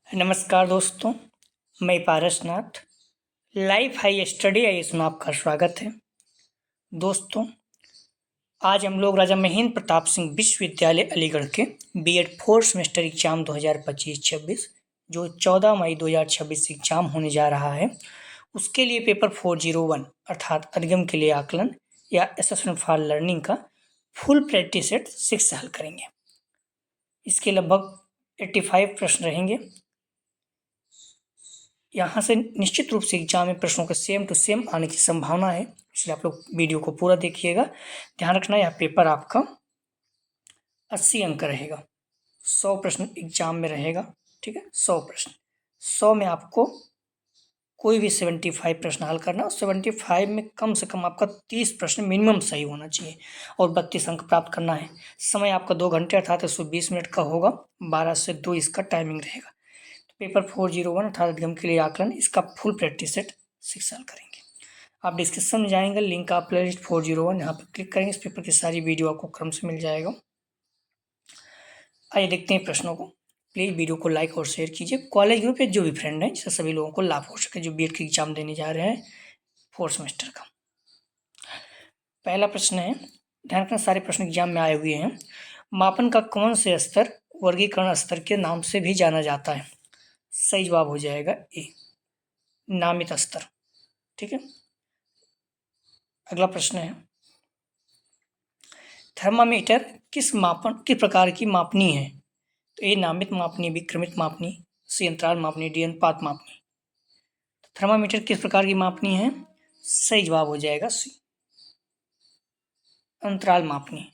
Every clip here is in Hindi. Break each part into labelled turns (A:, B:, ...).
A: नमस्कार दोस्तों, मैं पारसनाथ। लाइफ हाई स्टडी है, इसमें आपका स्वागत है। दोस्तों, आज हम लोग राजा महेंद्र प्रताप सिंह विश्वविद्यालय अलीगढ़ के बीएड फोर्थ सेमेस्टर एग्जाम 2025-26 जो 14 मई 2026 एग्जाम होने जा रहा है, उसके लिए पेपर 401 अर्थात अधिगम के लिए आकलन या असेसमेंट फॉर लर्निंग का फुल प्रैक्टिस सेट 6 से हल करेंगे। इसके लगभग 85 प्रश्न रहेंगे। यहाँ से निश्चित रूप से एग्जाम में प्रश्नों के सेम टू सेम आने की संभावना है, इसलिए आप लोग वीडियो को पूरा देखिएगा। ध्यान रखना, यह पेपर आपका 80 अंक का रहेगा। 100 प्रश्न एग्जाम में रहेगा, ठीक है। 100 प्रश्न, 100 में आपको कोई भी 75 प्रश्न हल करना और 75 में कम से कम आपका 30 प्रश्न मिनिमम सही होना चाहिए और 32 अंक प्राप्त करना है। समय आपका 2 घंटे अर्थात 120 मिनट का होगा। 12 से 2 इसका टाइमिंग रहेगा। पेपर 401 अर्थात अधिगम के लिए आकलन, इसका फुल प्रैक्टिस सेट 6 साल करेंगे। आप डिस्क्रिप्शन में जाएंगे, लिंक आप प्लेलिस्ट 401 यहाँ पर क्लिक करेंगे, इस पेपर की सारी वीडियो आपको क्रम से मिल जाएगा। आइए देखते हैं प्रश्नों को। प्लीज़ वीडियो को लाइक और शेयर कीजिए। कॉलेज ग्रुप पे जो भी फ्रेंड हैं, जिससे सभी लोगों को लाभ हो सके जो बीएड की एग्जाम देने जा रहे हैं फोर्थ सेमेस्टर का। पहला प्रश्न है, ध्यान रखना सारे प्रश्न एग्जाम में आए हुए हैं। मापन का कौन से स्तर वर्गीकरण स्तर के नाम से भी जाना जाता है? सही जवाब हो जाएगा ए, नामित स्तर, ठीक है। अगला प्रश्न है, थर्मामीटर किस प्रकार की मापनी है? तो ए नामित मापनी, बी क्रमित मापनी, सी अंतराल मापनी, डी अनुपात मापनी। थर्मामीटर किस प्रकार की मापनी है? सही जवाब हो जाएगा सी, अंतराल मापनी।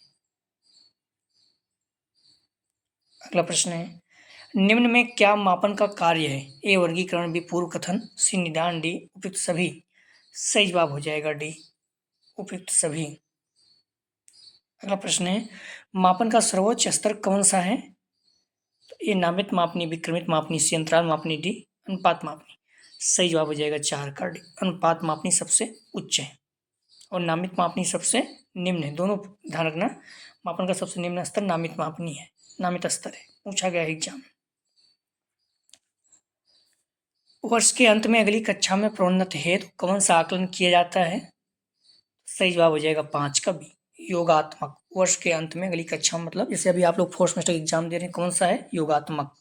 A: अगला प्रश्न है, निम्न में क्या मापन का कार्य है? ए वर्गीकरण, बी पूर्व कथन, सी निदान, डी उपयुक्त सभी। सही जवाब हो जाएगा डी, उपयुक्त सभी। अगला प्रश्न है, मापन का सर्वोच्च स्तर कौन सा है? तो ए नामित मापनी, बी क्रमित मापनी, सी अंतराल मापनी, डी अनुपात मापनी। सही जवाब हो जाएगा 4 का डी, अनुपात मापनी सबसे उच्च है और नामित मापनी सबसे निम्न है। दोनों ध्यान रखना, मापन का सबसे निम्न स्तर नामित मापनी है, नामित स्तर है, पूछा गया है एग्जाम में। वर्ष के अंत में अगली कक्षा में प्रोन्नत हेतु कौन सा आकलन किया जाता है? सही जवाब हो जाएगा 5 का बी, योगात्मक। वर्ष के अंत में अगली कक्षा मतलब जैसे अभी आप लोग फोर्थ सेमेस्टर एग्जाम दे रहे हैं, कौन सा है? योगात्मक।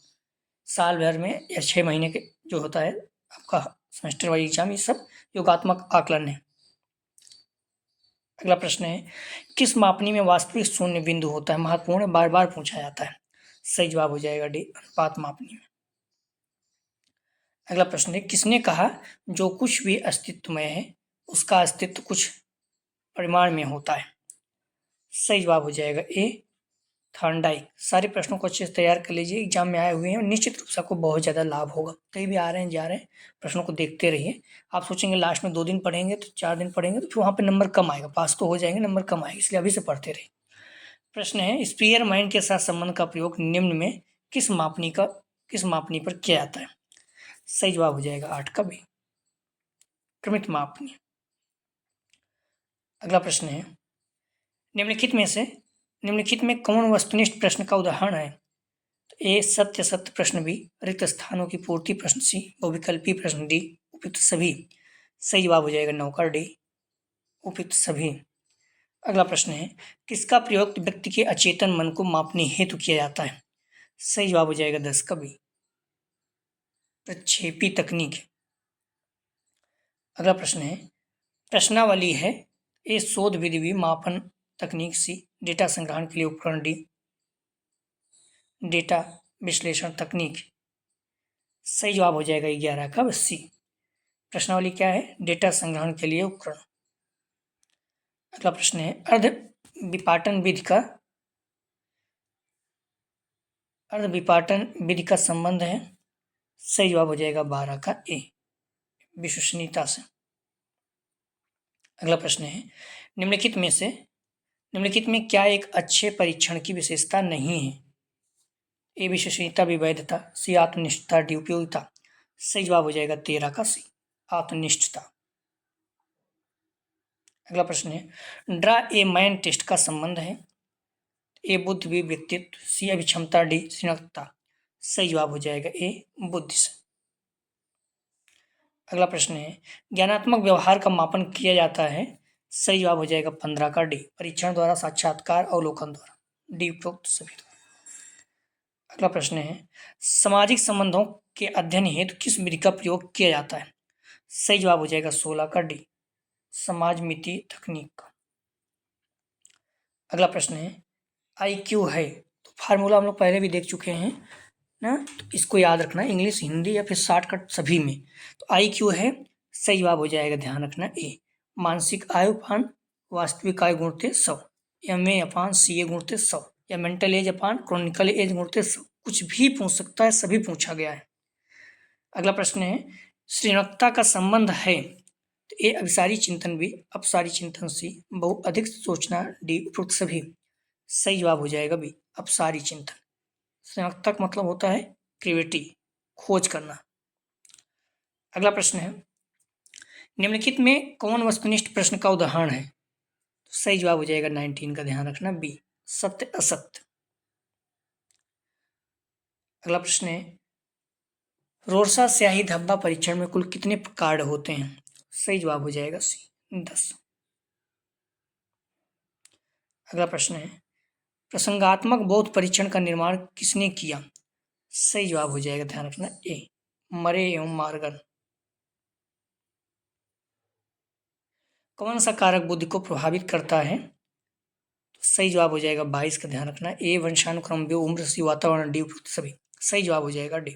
A: साल भर में या 6 महीने के जो होता है आपका सेमेस्टर वाइज एग्जाम, ये सब योगात्मक आकलन है। अगला प्रश्न है, किस मापनी में वास्तविक शून्य बिंदु होता है? महत्वपूर्ण है, बार बार पूछा जाता है। सही जवाब हो जाएगा डी, अनुपात मापनी में। अगला प्रश्न है, किसने कहा जो कुछ भी अस्तित्वमय है उसका अस्तित्व कुछ परिमाण में होता है? सही जवाब हो जाएगा ए, थॉर्नडाइक। सारे प्रश्नों को अच्छे से तैयार कर लीजिए, एग्जाम में आए हुए हैं और निश्चित रूप से आपको बहुत ज़्यादा लाभ होगा। कहीं भी आ रहे हैं जा रहे हैं, प्रश्नों को देखते रहिए। आप सोचेंगे लास्ट में 2 दिन पढ़ेंगे तो 4 दिन पढ़ेंगे तो फिर वहाँ पे नंबर कम आएगा, पास तो हो जाएंगे, नंबर कम आएगा, इसलिए अभी से पढ़ते रहिए। प्रश्न है, स्पीयर माइन के साथ संबंध का प्रयोग निम्न में किस मापनी पर किया जाता है? सही जवाब हो जाएगा 8 का बी, क्रमित मापनी। अगला प्रश्न है, निम्नलिखित में कौन वस्तुनिष्ठ प्रश्न का उदाहरण है? तो ए सत्य सत्य प्रश्न, बी रिक्त स्थानों की पूर्ति प्रश्न, सी बहुविकल्पी प्रश्न, डी उपयुक्त सभी। सही जवाब हो जाएगा 9 का डी, उपयुक्त सभी। अगला प्रश्न है, किसका प्रयोग व्यक्ति के अचेतन मन को मापने हेतु किया जाता है? सही जवाब हो जाएगा 10 का बी, प्रक्षेपी तकनीक। अगला प्रश्न है, प्रश्नावली है, ए शोध विधि, बी मापन तकनीक, सी डेटा संग्रहण के लिए उपकरण, डी डेटा विश्लेषण तकनीक। सही जवाब हो जाएगा 11 का सी, प्रश्नावली क्या है? डेटा संग्रहण के लिए उपकरण। अगला प्रश्न है, अर्ध विपाटन विधि का संबंध है? सही जवाब हो जाएगा 12 का ए, विश्वसनीयता से। अगला प्रश्न है, निम्नलिखित में क्या एक अच्छे परीक्षण की विशेषता नहीं है? ए विश्वसनीयता, बी वैधता, सी आत्मनिष्ठता, डी उपयोगिता। सही जवाब हो जाएगा 13 का सी, आत्मनिष्ठता। अगला प्रश्न है, ड्रा ए मैन टेस्ट का संबंध है? ए बुद्धि, बी व्यक्तित्व, सी अभिक्षमता, डी सृजनात्मकता। सही जवाब हो जाएगा ए बुद्धि से। अगला प्रश्न है ज्ञानात्मक व्यवहार का मापन किया जाता है। सही जवाब हो जाएगा 15 का डी, परीक्षण द्वारा, साक्षात्कार, अवलोकन द्वारा, डी उपरोक्त सभी द्वारा। अगला प्रश्न है सामाजिक संबंधों के अध्ययन हेतु किस विधि का प्रयोग किया जाता है। सही जवाब हो जाएगा 16 का डी, समाज मिति तकनीक का। अगला प्रश्न है IQ है, तो फार्मूला हम लोग पहले भी देख चुके हैं ना, तो इसको याद रखना इंग्लिश, हिंदी या फिर शॉर्टकट सभी में। तो IQ है, सही जवाब हो जाएगा, ध्यान रखना ए, मानसिक आयु अपान वास्तविक आयु गुणित 100, MA अपान CA गुणित 100, या मेंटल एज अपान क्रॉनिकल एज गुणित 100, कुछ भी पूछ सकता है, सभी पूछा गया है। अगला प्रश्न है श्रेणुकता का संबंध है, तो ए अभिसारी चिंतन बी, अपसारी चिंतन सी, बहु अधिक सोचना डी उपरोक्त सभी। सही जवाब हो जाएगा बी, अपसारी चिंतन। श्रेणुकता का मतलब होता है क्रिएटिविटी, खोज करना। अगला प्रश्न है निम्नलिखित में कौन वस्तुनिष्ठ प्रश्न का उदाहरण है। तो सही जवाब हो जाएगा 19 का, ध्यान रखना बी, सत्य असत्य। अगला प्रश्न है रोरसा स्याही धब्बा परीक्षण में कुल कितने कार्ड होते हैं। सही जवाब हो जाएगा सी, 10। अगला प्रश्न है प्रसंगात्मक बोध परीक्षण का निर्माण किसने किया। सही जवाब हो जाएगा, ध्यान रखना ए, मरे एवं मार्गन। कौन सा कारक बुद्धि को प्रभावित करता है। तो सही जवाब हो जाएगा 22 का, ध्यान रखना ए, वंशानुक्रम, बी, उम्र, सी, वातावरण, डी उपयुक्त सभी। सही जवाब हो जाएगा डी।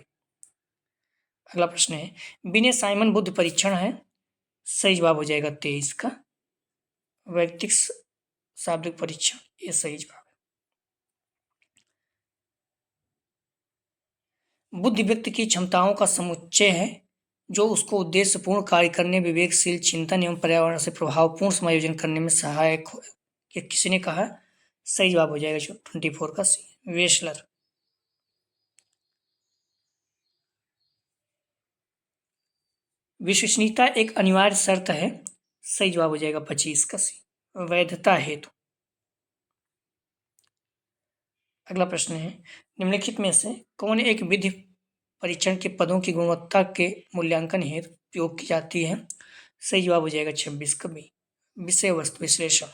A: अगला प्रश्न है बिने साइमन बुद्धि परीक्षण है। सही जवाब हो जाएगा 23 का, वैयक्तिक शाब्दिक परीक्षण, ये सही जवाब है। बुद्धि व्यक्ति की क्षमताओं का समुच्चय है जो उसको उद्देश्यपूर्ण कार्य करने, विवेकशील चिंतन एवं पर्यावरण से प्रभावपूर्ण समायोजन करने में सहायक हो। ये किसी ने कहा। सही जवाब हो जाएगा 24 का सी, वेशलर। विश्वसनीयता एक अनिवार्य शर्त है। सही जवाब हो जाएगा 25 का सी, वैधता हेतु। अगला प्रश्न है निम्नलिखित में से कौन एक विधि परीक्षण के पदों की गुणवत्ता के मूल्यांकन हेतु प्रयोग की जाती है। सही जवाब हो जाएगा 26 का बी, विषय वस्तु विश्लेषण।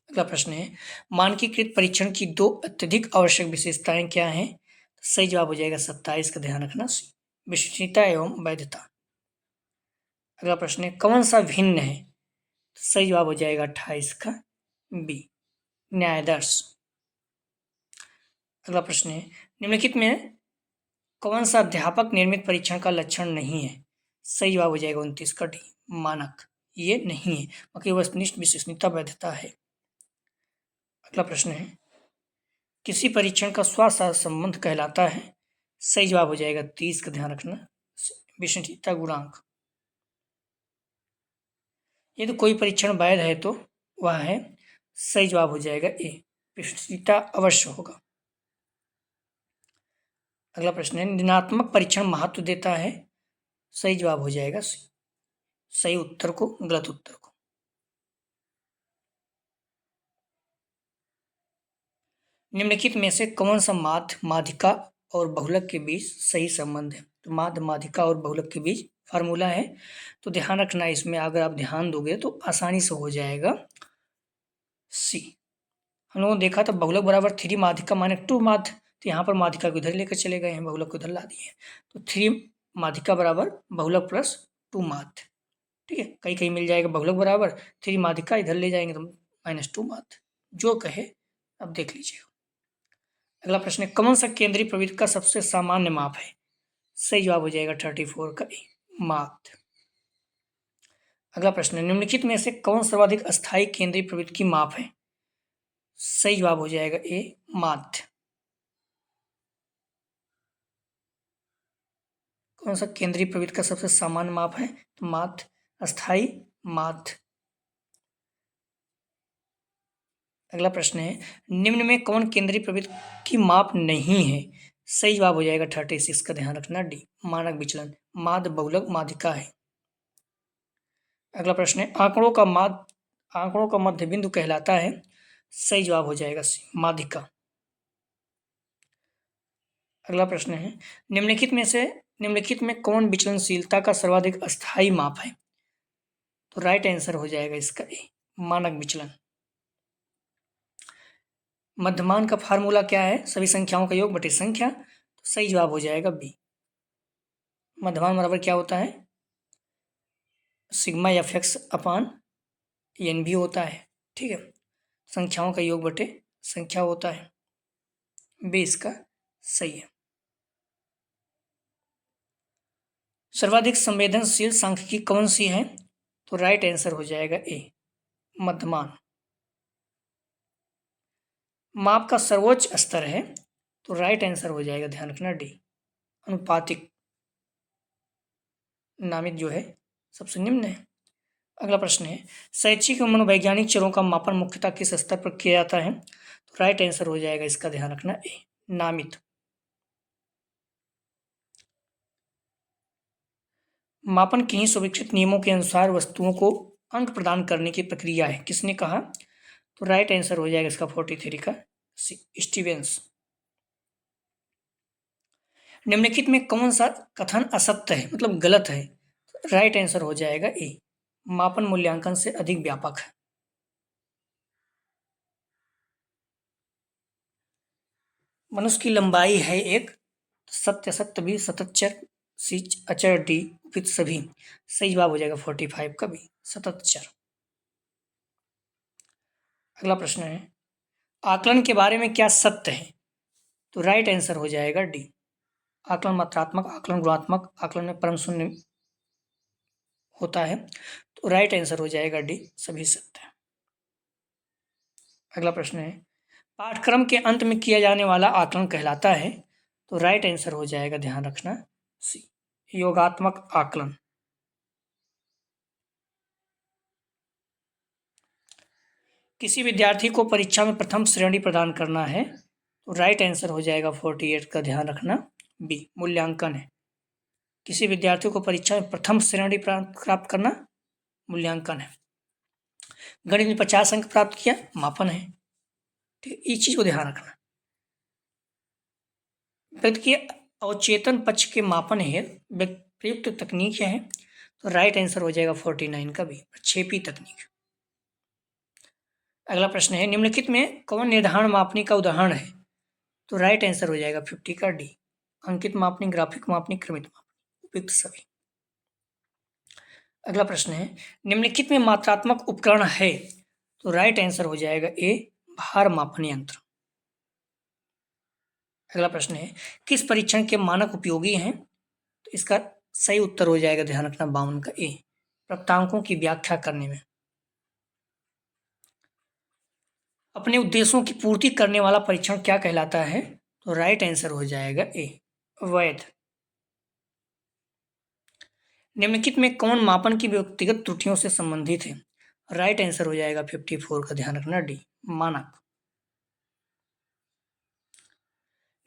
A: अगला प्रश्न है मानकीकृत परीक्षण की दो अत्यधिक आवश्यक विशेषताएं क्या हैं। सही जवाब हो जाएगा 27 का, ध्यान रखना सी, विश्वसनीयता एवं वैधता। अगला प्रश्न है कौन सा भिन्न है। सही जवाब हो जाएगा 28 का बी, न्यायादर्श। अगला प्रश्न है निम्नलिखित में कौन सा अध्यापक निर्मित परीक्षण का लक्षण नहीं है। सही जवाब हो जाएगा 29 का डी, मानक, ये नहीं है, बाकी वस्तुनिष्ठ विश्वसनीयता वैधता है। अगला प्रश्न है किसी परीक्षण का स्वास्थ्य संबंध कहलाता है। सही जवाब हो जाएगा 30 का, ध्यान रखना, विश्वसनीयता गुणांक। यदि कोई परीक्षण वैध है तो वह है। सही जवाब हो जाएगा ए, विश्वसनीयता अवश्य होगा। अगला प्रश्न है ऋणात्मक परीक्षण महत्व देता है। सही जवाब हो जाएगा सी, सही उत्तर को गलत उत्तर को। निम्नलिखित में से कौन सा माध्य, माध्यिका और बहुलक के बीच सही संबंध है। तो माध्य, माध्यिका और बहुलक के बीच फार्मूला है, तो ध्यान रखना इसमें, अगर आप ध्यान दोगे तो आसानी से हो जाएगा सी। हम लोगों ने देखा था बहुलक बराबर 3 माध्यिका माने 2 माध्य, तो यहाँ पर माध्यिका को इधर लेकर चले गए हैं, बहुलक को इधर ला दिए हैं, तो 3 माध्यिका बराबर बहुलक प्लस 2 माध्य। ठीक है, कहीं कहीं मिल जाएगा बहुलक बराबर 3 माध्यिका, इधर ले जाएंगे तो -2 माध्य, जो कहे अब देख लीजिएगा। अगला प्रश्न है कौन सा केंद्रीय प्रवृत्ति का सबसे सामान्य माप है। सही जवाब हो जाएगा 34 का ए, माध्य। अगला प्रश्न है निम्नलिखित में से कौन सर्वाधिक अस्थायी केंद्रीय प्रवृत्ति की माप है। सही जवाब हो जाएगा ए, माध्य। कौन सा केंद्रीय प्रवृत्ति का सबसे सामान्य माप है, तो माध्य, अस्थायी, माध्य। अगला प्रश्न है निम्न में कौन केंद्रीय प्रवृत्ति की माप नहीं है। सही जवाब हो जाएगा 36 का, ध्यान रखना डी, मानक विचलन, माध्य, बहुलक, माध्यिका है। अगला प्रश्न है आंकड़ों का मध्य बिंदु कहलाता है। सही जवाब हो जाएगा सी, माध्यिका। अगला प्रश्न है, निम्नलिखित में कौन विचलनशीलता का सर्वाधिक अस्थायी माप है? तो राइट आंसर हो जाएगा इसका ए, मानक विचलन। मध्यमान का फार्मूला क्या है? सभी संख्याओं का योग बटे संख्या। तो सही जवाब हो जाएगा बी। मध्यमान बराबर क्या होता है? सिग्मा एफ एक्स अपान एन भी होता है। ठीक है, संख्याओं का योग बटे संख्या होता है। बी इसका सही है। सर्वाधिक संवेदनशील सांख्यिकी कौन सी है? तो राइट आंसर हो जाएगा ए, मध्यमान। माप का सर्वोच्च स्तर है, तो राइट आंसर हो जाएगा, ध्यान रखना, डी, अनुपातिक। नामित जो है सबसे निम्न है। अगला प्रश्न है, शैक्षिक एवं मनोवैज्ञानिक चरों का मापन मुख्यतः किस स्तर पर किया जाता है? तो राइट आंसर हो जाएगा इसका, ध्यान रखना, ए, नामित। मापन के ही स्वीकृत नियमों के अनुसार वस्तुओं को अंक प्रदान करने की प्रक्रिया है, किसने कहा? तो राइट आंसर हो जाएगा इसका 43 का स्टीवेंस। निम्नलिखित में कौन सा कथन असत्य है, मतलब गलत है? राइट आंसर हो जाएगा ए, मापन मूल्यांकन से अधिक व्यापक है। मनुष्य की लंबाई है एक, सत्य सत्य भी, सतत चर सी, अचर डी, उपयुक्त सभी। सही जवाब हो जाएगा 45 का बी, सतत चर। अगला प्रश्न है, आकलन के बारे में क्या सत्य है? तो राइट आंसर हो जाएगा डी, आकलन मात्रात्मक, आकलन गुणात्मक, आकलन में परम शून्य होता है। तो राइट आंसर हो जाएगा डी, सभी सत्य है। अगला प्रश्न है, पाठ्यक्रम के अंत में किया जाने वाला आकलन कहलाता है? तो राइट आंसर हो जाएगा, ध्यान रखना, सी, योगात्मक आकलन। किसी विद्यार्थी को परीक्षा में प्रथम श्रेणी प्रदान करना है? तो राइट आंसर हो जाएगा 48 का, ध्यान रखना, बी, मूल्यांकन है। किसी विद्यार्थी को परीक्षा में प्रथम श्रेणी प्राप्त करना मूल्यांकन है। गणित में 50 अंक प्राप्त किया, मापन है। ठीक, इस चीज को ध्यान रखना। व्यक्ति के अवचेतन पक्ष के मापन है प्रयुक्त तकनीक है। तो राइट आंसर हो जाएगा 49 का भी, प्रक्षेपी तकनीक। अगला प्रश्न है, निम्नलिखित में कौन निर्धारण मापनी का उदाहरण है? तो राइट आंसर हो जाएगा 50 का डी, अंकित मापनी, ग्राफिक मापनी, क्रमित मापनी, उपयुक्त सभी। अगला प्रश्न है, निम्नलिखित में मात्रात्मक उपकरण है? तो राइट आंसर हो जाएगा ए, भार मापन यंत्र। अगला प्रश्न है, किस परीक्षण के मानक उपयोगी हैं? तो इसका सही उत्तर हो जाएगा, ध्यान रखना, 52 का ए, प्राप्तांकों की व्याख्या करने में। अपने उद्देश्यों की पूर्ति करने वाला परीक्षण क्या कहलाता है? तो राइट आंसर हो जाएगा ए, वैध। निम्नलिखित में कौन मापन की व्यक्तिगत त्रुटियों से संबंधित है? राइट आंसर हो जाएगा 54 का, ध्यान रखना, डी, मानक।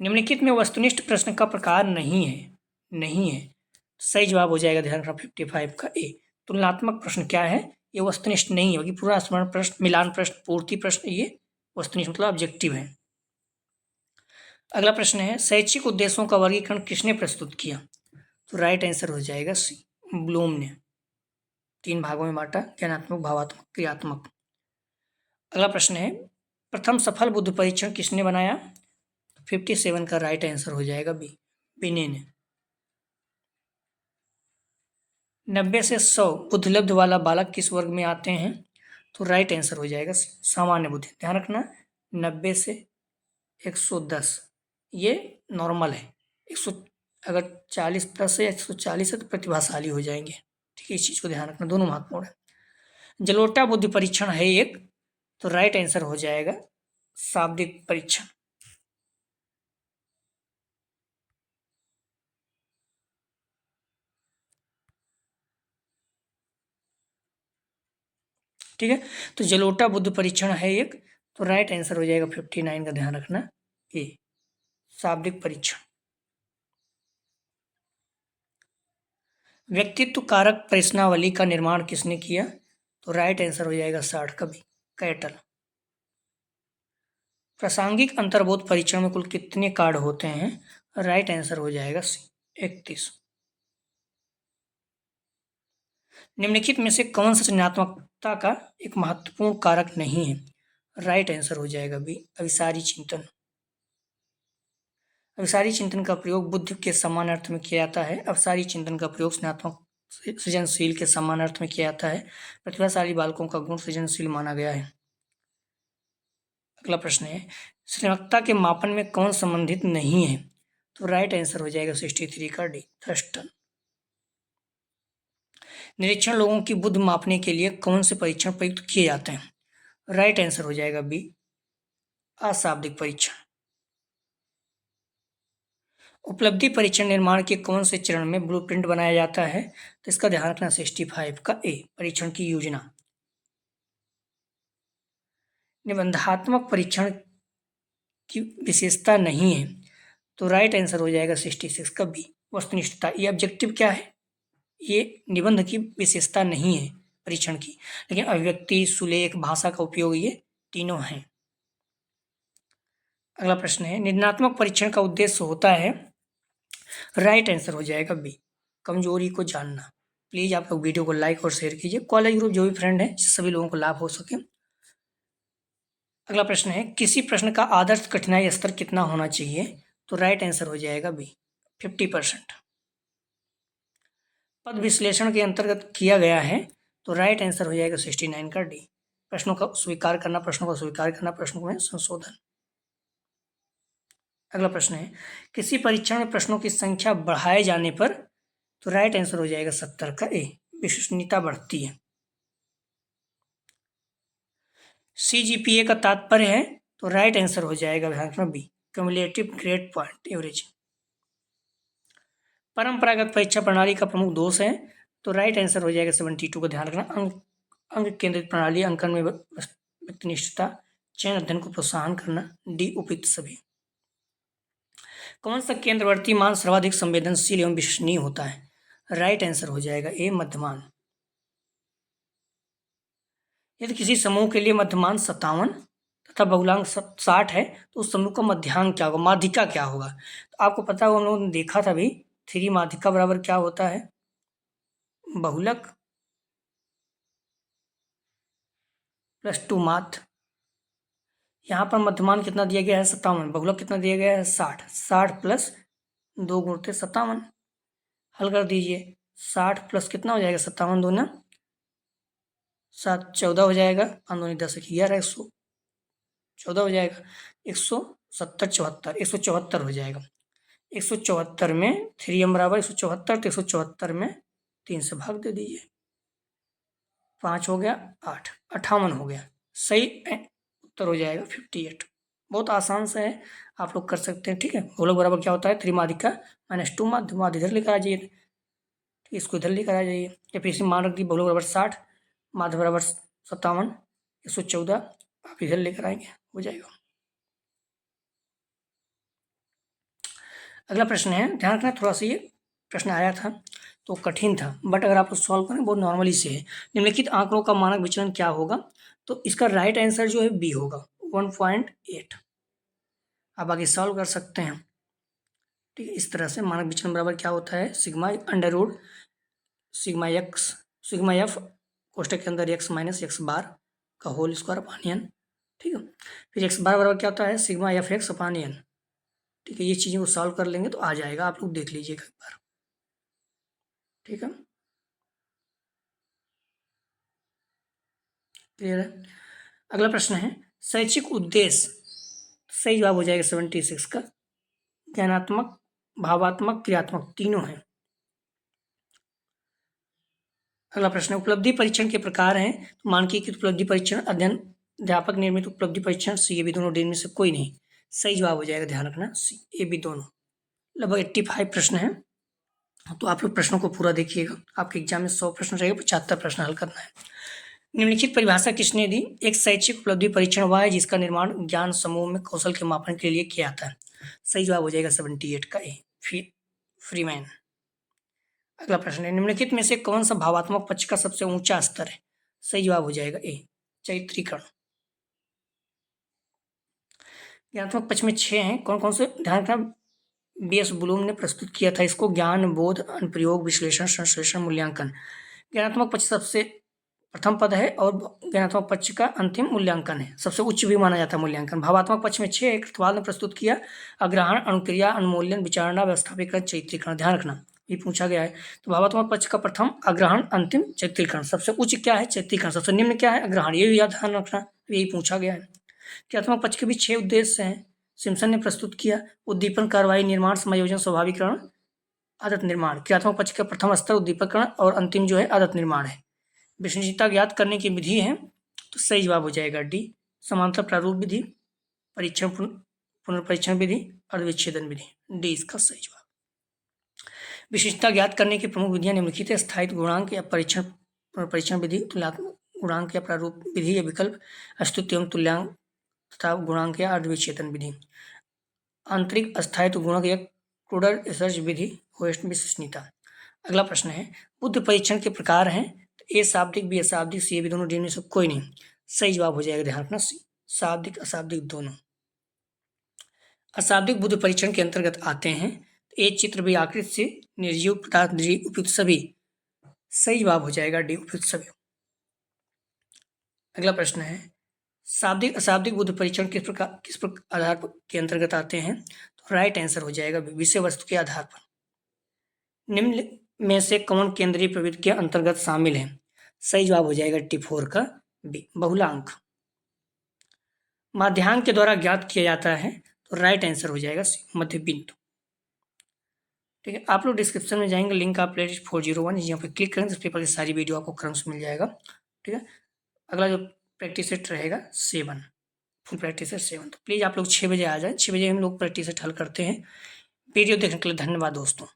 A: निम्नलिखित में वस्तुनिष्ठ प्रश्न का प्रकार नहीं है। सही जवाब हो जाएगा, ध्यान रखना, 55 का ए, तुलनात्मक प्रश्न क्या है? ये वस्तुनिष्ठ नहीं होगी। पूरा स्मरण प्रश्न, मिलान प्रश्न, पूर्ति प्रश्न, ये वस्तुनिष्ठ मतलब ऑब्जेक्टिव है। अगला प्रश्न है, शैक्षिक उद्देश्यों का वर्गीकरण किसने प्रस्तुत किया? तो राइट आंसर हो जाएगा सी, ब्लूम ने। 3 भागों में बांटा, ज्ञानात्मक, भावात्मक, क्रियात्मक। अगला प्रश्न है, प्रथम सफल बुद्ध परीक्षण किसने बनाया? 57 का राइट आंसर हो जाएगा बी, बिने ने। 90 से 100 बुद्धिलब्ध वाला बालक किस वर्ग में आते हैं? तो राइट आंसर हो जाएगा सामान्य बुद्धि। ध्यान रखना, 90 से 110 ये नॉर्मल है, 100 अगर 40 प्लस है, 140 है तो प्रतिभाशाली हो जाएंगे। ठीक है, इस चीज को ध्यान रखना, दोनों महत्वपूर्ण है। जलोटा बुद्धि परीक्षण है एक, तो राइट आंसर हो जाएगा शाब्दिक परीक्षण। ठीक है, तो जलोटा बुद्ध परीक्षण है एक, तो राइट आंसर हो जाएगा 59 का, ध्यान रखना, ए, शाब्दिक परीक्षण। व्यक्तित्व कारक प्रश्नावली का निर्माण किसने किया? तो राइट आंसर हो जाएगा 60 का बी, कैटल। प्रासंगिक अंतर्बोध परीक्षण में कुल कितने कार्ड होते हैं? राइट आंसर हो जाएगा सी 31। निम्नलिखित में से कौन सा सृजनात्मकता का एक महत्वपूर्ण कारक नहीं है? राइट आंसर हो जाएगा बी अविसारी चिंतन। अविसारी चिंतन का प्रयोग बुद्ध के समान अर्थ में किया जाता है। अविसारी चिंतन का प्रयोग सृजनात्मक सृजनशील के समान अर्थ में किया जाता है। प्रतिभाशाली बालकों का गुण सृजनशील माना गया है। अगला प्रश्न है सृजनात्मकता के मापन में कौन संबंधित नहीं है? तो राइट आंसर हो जाएगा 63 का डी थर्स्टन। निरीक्षण लोगों की बुद्धि मापने के लिए कौन से परीक्षण प्रयुक्त किए जाते हैं? राइट आंसर हो जाएगा बी अशाब्दिक परीक्षण। उपलब्धि परीक्षण निर्माण के कौन से चरण में ब्लूप्रिंट बनाया जाता है? तो इसका ध्यान रखना 65 का ए परीक्षण की योजना। निबंधात्मक परीक्षण की विशेषता नहीं है, तो राइट आंसर हो जाएगा 66 का बी वस्तुनिष्ठता। ये ऑब्जेक्टिव क्या है? ये निबंध की विशेषता नहीं है परीक्षण की, लेकिन अभिव्यक्ति, सुलेख, भाषा का उपयोग ये तीनों हैं। अगला प्रश्न है निर्णयात्मक परीक्षण का उद्देश्य होता है? राइट आंसर हो जाएगा बी कमजोरी को जानना। प्लीज आप लोग वीडियो को लाइक और शेयर कीजिए। कॉलेज ग्रुप जो भी फ्रेंड है सभी लोगों को लाभ हो सके। अगला प्रश्न है किसी प्रश्न का आदर्श कठिनाई स्तर कितना होना चाहिए? तो राइट आंसर हो जाएगा बी 50%। पद विश्लेषण के अंतर्गत किया गया है, तो राइट आंसर हो जाएगा 69 का डी प्रश्नों का स्वीकार करना, प्रश्नों का स्वीकार करना, प्रश्नों में संशोधन। अगला प्रश्न है किसी परीक्षण में प्रश्नों की संख्या बढ़ाए जाने पर, तो राइट आंसर हो जाएगा 70 का ए विश्वसनीयता बढ़ती है। CGPA का तात्पर्य है, तो राइट आंसर हो जाएगा ध्यान रखना be cumulative grade point average. परंपरागत परीक्षा प्रणाली का प्रमुख दोष है, तो राइट आंसर हो जाएगा 72 का ध्यान रखना अंक केंद्रित प्रणाली, अंकन में व्यक्तिनिष्ठता, चयन अध्ययन को प्रोत्साहन करना, डी उपयुक्त सभी। कौन सा केंद्रवर्ती मान सर्वाधिक संवेदनशील एवं विश्वसनीय होता है? राइट आंसर हो जाएगा ए मध्यमान। यदि किसी समूह के लिए मध्यमान 57 तथा बहुलांक 60 है, तो उस समूह का मध्यांक क्या होगा, माध्यिका क्या होगा? तो आपको पता होगा हम लोगों ने देखा था भी 3 माध्यिका बराबर क्या होता है? बहुलक प्लस 2 माध्य। यहाँ पर मध्यमान कितना दिया गया है 57, बहुलक कितना दिया गया है 60। 60 प्लस 2 गुणित 57 हल कर दीजिए। 60 प्लस कितना हो जाएगा 57 दूना 7 14 हो जाएगा, 5 दूनी 10 11 114 हो जाएगा। 170 74 174 हो जाएगा। 174 में 3m बराबर 174, तो 174 में 3 से भाग दे दीजिए। 5 हो गया 8 58 हो गया। सही उत्तर हो जाएगा 58। बहुत आसान से है, आप लोग कर सकते हैं। ठीक है, बहुलक बराबर क्या होता है 3 माध्यिका माइनस 2 माध्य। माध्य इधर लेकर आ जाइए, ठीक इसको इधर लेकर आ जाइए। या फिर इसे मान रख दी बहुलक बराबर 60, माध्य बराबर 57, 114 आप इधर लेकर आएंगे, हो जाएगा। अगला प्रश्न है ध्यान रखना, थोड़ा सा ये प्रश्न आया था तो कठिन था, बट अगर आप सॉल्व करें बहुत नॉर्मली से है। निम्नलिखित आंकड़ों का मानक विचलन क्या होगा? तो इसका राइट आंसर जो है बी होगा 1.8। आप आगे सॉल्व कर सकते हैं। ठीक है, इस तरह से मानक विचलन बराबर क्या होता है sigma under root sigma x sigma f कोष्टक के अंदर एक्स माइनस एक्स बार का होल स्क्वायर अपान एन। ठीक है, फिर एक्स बार बराबर क्या होता है सिग्मा एफ एक्स अपान एन। ठीक है, ये चीज़ों को सॉल्व कर लेंगे तो आ जाएगा, आप लोग देख लीजिएगा एक बार। ठीक है, क्लियर है। अगला प्रश्न है शैक्षिक उद्देश्य, सही जवाब हो जाएगा 76 का ज्ञानात्मक, भावात्मक, क्रियात्मक तीनों हैं। अगला प्रश्न है उपलब्धि परीक्षण के प्रकार हैं, तो मानकीकृत उपलब्धि परीक्षण, अध्ययन अध्यापक निर्मित उपलब्धि परीक्षण, सी ए बी दोनों डी में से कोई नहीं। सही जवाब हो जाएगा ध्यान रखना सी ए बी दोनों। लगभग 85 प्रश्न है, तो आप लोग प्रश्नों को पूरा देखिएगा। आपके एग्जाम में 100 प्रश्न रहेगा, 75 प्रश्न हल करना है। निम्नलिखित परिभाषा किसने दी? एक शैक्षिक उपलब्धि परीक्षण वह है जिसका निर्माण ज्ञान समूह में कौशल के मापन के लिए किया जाता है। सही जवाब हो जाएगा 78 का ए फ्रीमैन। अगला प्रश्न है निम्नलिखित में से कौन सा भावात्मक पक्ष का सबसे ऊंचा स्तर है? सही जवाब हो जाएगा ए चैत्रीकरण। ज्ञानात्मक पक्ष में 6 हैं, कौन कौन से ध्यान रखना, BS ब्लूम ने प्रस्तुत किया था इसको। ज्ञान, बोध, अनुप्रयोग, विश्लेषण, संश्लेषण, मूल्यांकन। ज्ञानात्मक पक्ष सबसे प्रथम पद है और ज्ञानात्मक पक्ष का अंतिम मूल्यांकन है, सबसे उच्च भी माना जाता है मूल्यांकन। भावात्मक पक्ष में 6 कृतवाल ने प्रस्तुत किया। अग्रहण, अनुक्रिया, अनुमूल्यन, विचारणा, व्यवस्थापीकरण, चैत्रीकरण। ध्यान रखना ये पूछा गया है। तो भावात्मक पक्ष का प्रथम अग्रहण, अंतिम चैत्रीकरण। सबसे उच्च क्या है? चैत्रीकरण। सबसे निम्न क्या है? अग्रहण। ये भी याद ध्यान रखना, यही पूछा गया है। क्रियात्मक पक्ष के भी 6 उद्देश्य हैं। सिम्पसन ने प्रस्तुत किया। उद्दीपन, कार्रवाई, निर्माण, समायोजन, स्वाभाविकरण, आदत निर्माण। क्रियात्मक पक्ष का प्रथम स्तर उद्दीपकरण और अंतिम जो है आदत निर्माण है। विश्वसनीयता ज्ञात करने की विधि है, तो सही जवाब हो जाएगा डी, समांतर प्रारूप विधि, परीक्षण पुनर्परीक्षण विधि, अर्धविच्छेदन विधि। डी इसका सही जवाब। विशिष्टता ज्ञात करने की प्रमुख विधियां निम्नलिखित है। स्थायित्व गुणांक या परीक्षण पुनर्परीक्षण विधि, तुलनात्मक गुणांक या प्रारूप विधि या विकल्प, अस्तित्व एवं तुल्यांक तथा गुणांक या अर्धविच्छेदन विधि। आंतरिक अस्थायित्व गुणक या क्रूडर रिसर्च विधि, होएस्ट विश्वसनीयता। अगला प्रश्न है, बुद्ध परीक्षण के प्रकार हैं, ए शाब्दिक, बी अशाब्दिक, सी भी दोनों, डी में से कोई नहीं। सही जवाब हो जाएगा, ध्यान रखना सी, शाब्दिक अशाब्दिक दोनों। अशाब्दिक बुद्ध परीक्षण के अंतर्गत आते हैं। एक चित्र भी आकृति से निर्जीव पदार्थ उपयुक्त सभी। सही जवाब हो जाएगा डी, उपयुक्त सभी। अगला प्रश्न है, शाब्दिक अशाब्दिक बुद्ध परीक्षण किस प्रकार आधार के अंतर्गत आते हैं? तो राइट आंसर हो जाएगा विषय वस्तु के आधार पर। निम्न में से कौन केंद्रीय प्रवृत्ति के अंतर्गत शामिल है? सही जवाब हो जाएगा T4 का बी, बहुलांक। माध्यांक के द्वारा ज्ञात किया जाता है, तो राइट आंसर हो जाएगा सी, मध्य बिंदु। ठीक है, आप लोग डिस्क्रिप्शन में जाएंगे, लिंक आप प्लेलिस्ट 401 यहाँ पे क्लिक करेंगे, इस पेपर की सारी वीडियो आपको क्रम से मिल जाएगा। ठीक है, अगला जो प्रैक्टिस सेट रहेगा 7, फुल प्रैक्टिस सेट 7। तो प्लीज़ आप लोग 6 बजे आ जाएं, 6 बजे हम लोग प्रैक्टिस सेट हल करते हैं। वीडियो देखने के लिए धन्यवाद दोस्तों।